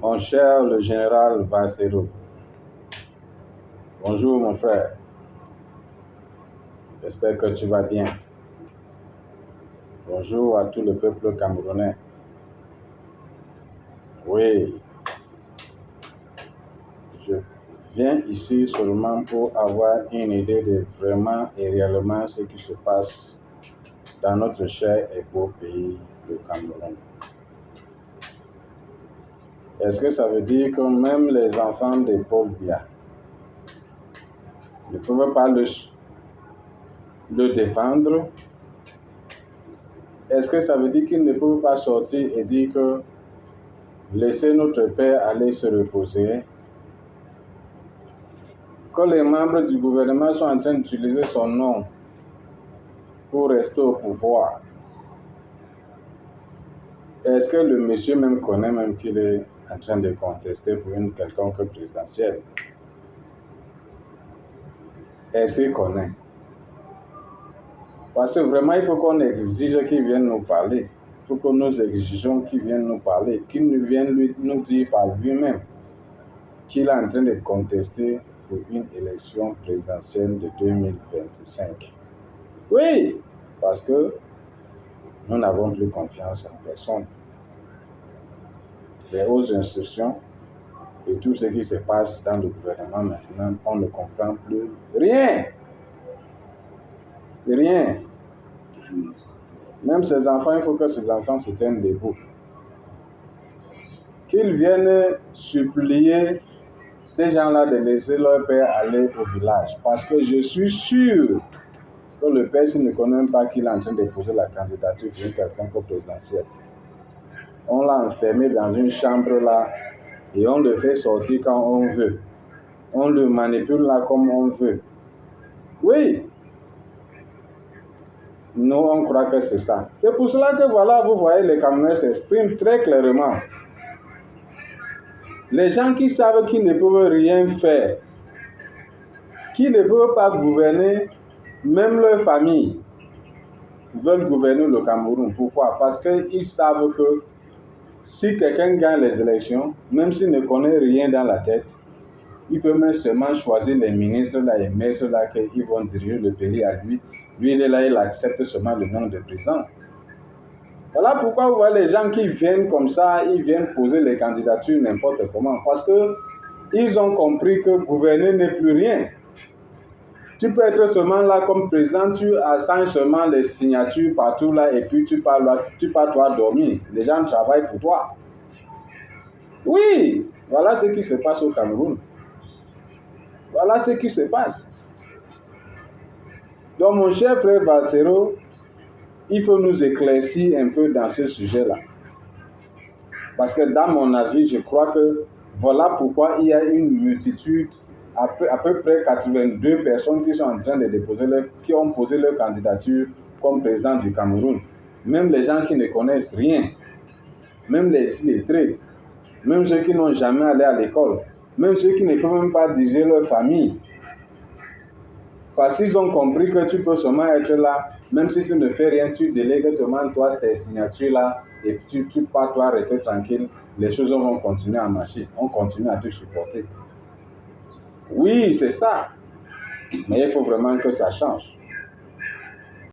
Mon cher le général Vassero, bonjour mon frère, j'espère que tu vas bien. Bonjour à tout le peuple camerounais. Oui, je viens ici seulement pour avoir une idée de vraiment et réellement ce qui se passe dans notre cher et beau pays, le Cameroun. Est-ce que ça veut dire que même les enfants de Paul Biya ne peuvent pas le défendre? Est-ce que ça veut dire qu'ils ne peuvent pas sortir et dire que laissez notre père aller se reposer? Que les membres du gouvernement sont en train d'utiliser son nom pour rester au pouvoir. Est-ce que le monsieur même connaît même qu'il est en train de contester pour une quelconque présidentielle? Est-ce qu'il connaît? Parce que vraiment, il faut qu'on exige qu'il vienne nous parler. Il faut que nous exigeons qu'il vienne nous parler, qu'il nous vienne nous dire par lui-même qu'il est en train de contester pour une élection présidentielle de 2025. Oui, parce que nous n'avons plus confiance en personne. Les hautes institutions et tout ce qui se passe dans le gouvernement maintenant, on ne comprend plus rien. Rien. Même ces enfants, il faut que ces enfants se tiennent debout. Qu'ils viennent supplier ces gens-là de laisser leur père aller au village. Parce que je suis sûr que le père, s'il ne connaît même pas qu'il est en train de poser la candidature pour quelqu'un comme présidentiel. On l'a enfermé dans une chambre là et on le fait sortir quand on veut. On le manipule là comme on veut. Oui. Nous, on croit que c'est ça. C'est pour cela que voilà, vous voyez, les Camerounais s'expriment très clairement. Les gens qui savent qu'ils ne peuvent rien faire, qui ne peuvent pas gouverner, même leur famille, veulent gouverner le Cameroun. Pourquoi? Parce qu'ils savent que si quelqu'un gagne les élections, même s'il ne connaît rien dans la tête, il peut même seulement choisir les ministres là et mettre là qu'ils vont diriger le pays à lui. Lui, il est là, il accepte seulement le nom de président. Voilà pourquoi vous voyez les gens qui viennent comme ça, ils viennent poser les candidatures n'importe comment. Parce qu'ils ont compris que gouverner n'est plus rien. Tu peux être seulement là comme président, tu assignes seulement les signatures partout là et puis tu pars toi dormir. Les gens travaillent pour toi. Oui, voilà ce qui se passe au Cameroun. Voilà ce qui se passe. Donc mon cher frère Vassero, il faut nous éclaircir un peu dans ce sujet-là. Parce que dans mon avis, je crois que voilà pourquoi il y a une multitude, à peu près 82 personnes qui sont en train de qui ont posé leur candidature comme président du Cameroun. Même les gens qui ne connaissent rien, même les illettrés, même ceux qui n'ont jamais allé à l'école, même ceux qui ne peuvent même pas diriger leur famille. Parce qu'ils ont compris que tu peux seulement être là, même si tu ne fais rien, tu délègues toi tes signatures là, et tu pars toi rester tranquille, les choses vont continuer à marcher, on continue à te supporter. Oui, c'est ça, mais il faut vraiment que ça change.